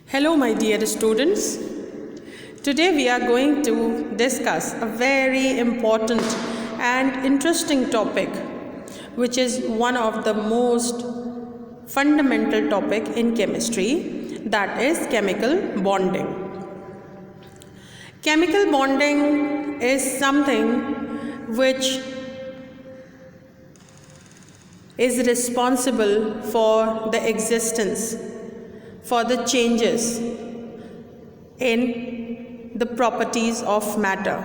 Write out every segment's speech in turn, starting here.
Hello, my dear students. Today we are going to discuss a very important and interesting topic, which is one of the most fundamental topic in chemistry, that is chemical bonding. Chemical bonding is something which is responsible for the existence, for the changes in the properties of matter.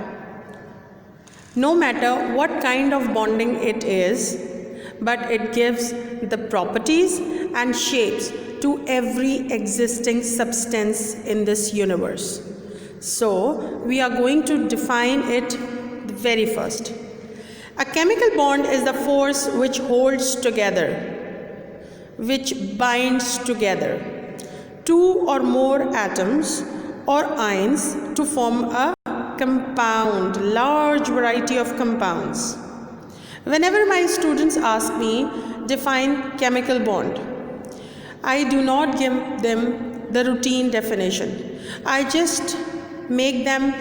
No matter what kind of bonding it is, but it gives the properties and shapes to every existing substance in this universe. So, we are going to define it very first. A chemical bond is the force which holds together, which binds together two or more atoms or ions to form a compound, large variety of compounds. Whenever my students ask me, define chemical bond, I do not give them the routine definition. I just make them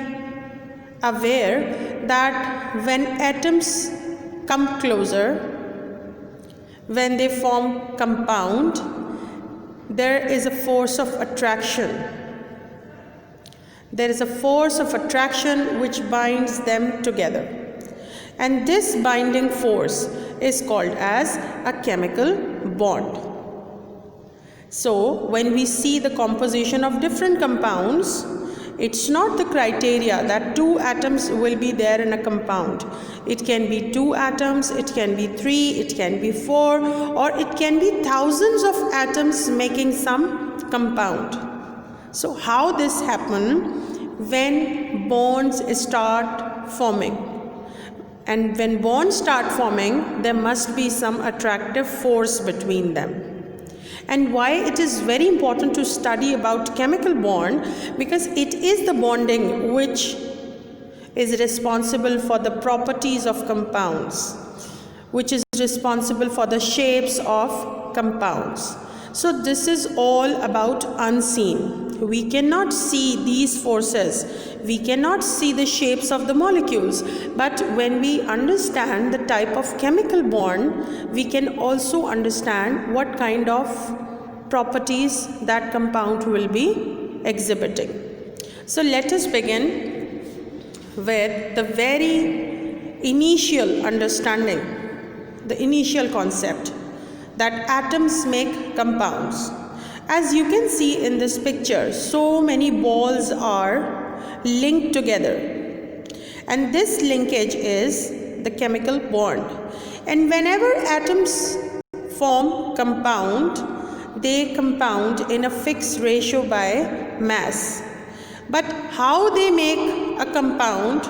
aware that when atoms come closer, when they form compound, there is a force of attraction. There is a force of attraction which binds them together. And this binding force is called as a chemical bond. So, when we see the composition of different compounds, it's not the criteria that two atoms will be there in a compound. It can be two atoms, it can be three, it can be four, or it can be thousands of atoms making some compound. So how this happens? When bonds start forming. And when bonds start forming, there must be some attractive force between them. And why it is very important to study about chemical bond, because it is the bonding which is responsible for the properties of compounds, which is responsible for the shapes of compounds. So this is all about unseen. We cannot see these forces, we cannot see the shapes of the molecules, but when we understand the type of chemical bond, we can also understand what kind of properties that compound will be exhibiting. So let us begin with the very initial understanding, the initial concept that atoms make compounds. As you can see in this picture, so many balls are linked together, and this linkage is the chemical bond. And whenever atoms form compound, they compound in a fixed ratio by mass. But how they make a compound?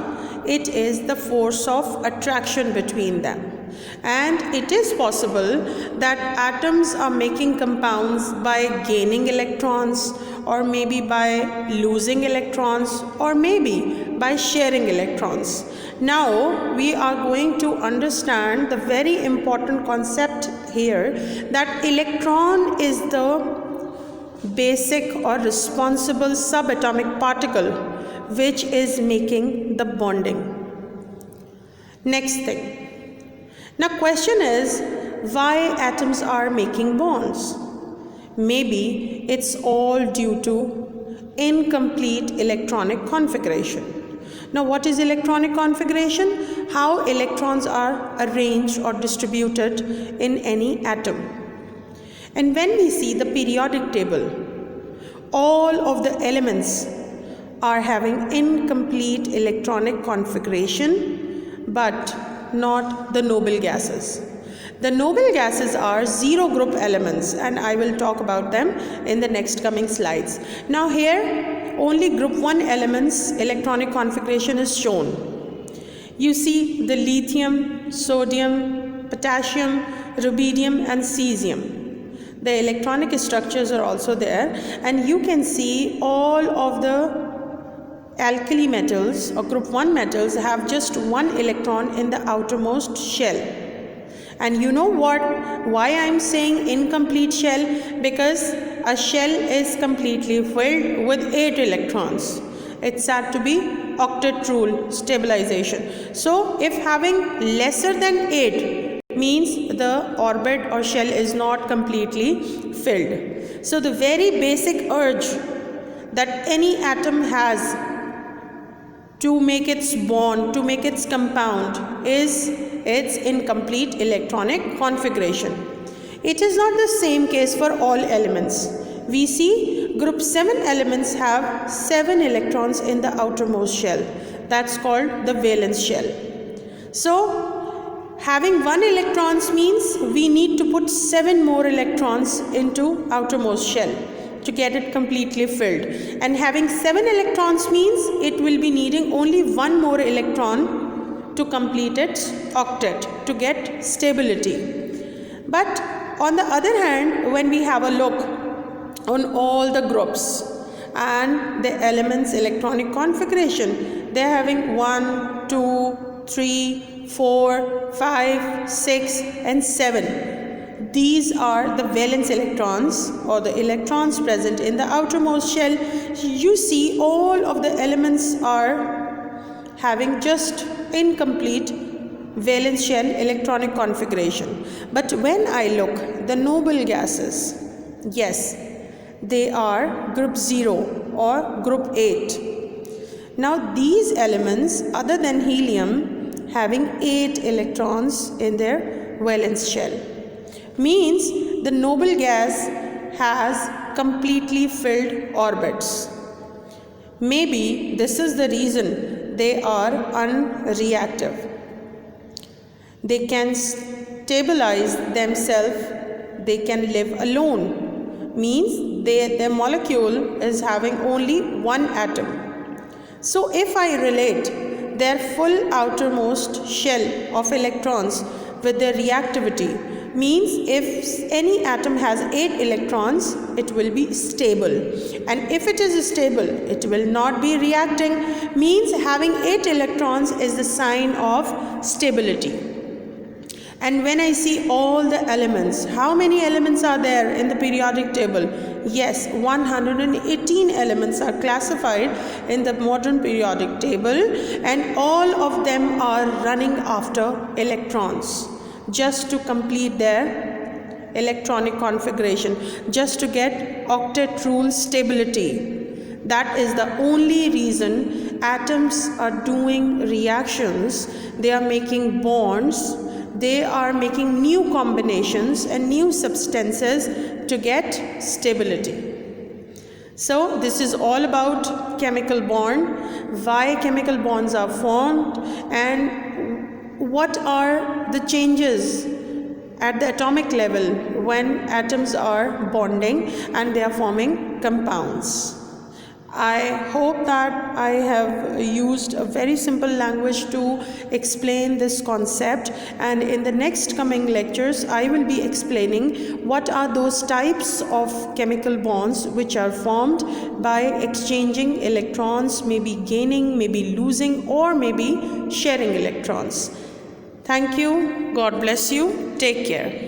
It is the force of attraction between them. And it is possible that atoms are making compounds by gaining electrons, or maybe by losing electrons, or maybe by sharing electrons. Now we are going to understand the very important concept here, that electron is the basic or responsible subatomic particle which is making the bonding. Next thing. Now question is, why atoms are making bonds? Maybe it's all due to incomplete electronic configuration. Now what is electronic configuration? How electrons are arranged or distributed in any atom. And when we see the periodic table, all of the elements are having incomplete electronic configuration, but not the noble gases. The noble gases are zero group elements, and I will talk about them in the next coming slides. Now here only group 1 elements electronic configuration is shown. You see the lithium, sodium, potassium, rubidium and cesium. The electronic structures are also there, and you can see all of the alkali metals or group 1 metals have just one electron in the outermost shell. And you know what? Why I am saying incomplete shell? Because a shell is completely filled with 8 electrons. It's said to be octet rule stabilization. So if having lesser than 8 means the orbit or shell is not completely filled. So the very basic urge that any atom has to make its bond, to make its compound, is its incomplete electronic configuration. It is not the same case for all elements. We see group 7 elements have 7 electrons in the outermost shell. That's called the valence shell. So having 1 electrons means we need to put 7 more electrons into outermost shell to get it completely filled, and having 7 electrons means it will be needing only 1 more electron to complete its octet to get stability. But on the other hand, when we have a look on all the groups and the elements electronic configuration, they are having 1, 2, 3, 4, 5, 6 and 7. These are the valence electrons or the electrons present in the outermost shell. You see all of the elements are having just incomplete valence shell electronic configuration. But when I look the noble gases, yes, they are group 0 or group 8. Now these elements other than helium having 8 electrons in their valence shell means the noble gas has completely filled orbits. Maybe this is the reason they are unreactive. They can stabilize themselves, they can live alone, means their molecule is having only 1 atom. So if I relate their full outermost shell of electrons with their reactivity, means if any atom has 8 electrons, it will be stable, and if it is stable, it will not be reacting, means having 8 electrons is the sign of stability. And when I see all the elements, how many elements are there in the periodic table? Yes, 118 elements are classified in the modern periodic table, and all of them are running after electrons just to complete their electronic configuration, just to get octet rule stability. That is the only reason atoms are doing reactions. They are making bonds, they are making new combinations and new substances to get stability. So this is all about chemical bond, why chemical bonds are formed, and what are the changes at the atomic level when atoms are bonding and they are forming compounds. I hope that I have used a very simple language to explain this concept, and in the next coming lectures I will be explaining what are those types of chemical bonds which are formed by exchanging electrons, maybe gaining, maybe losing, or maybe sharing electrons. Thank you. God bless you. Take care.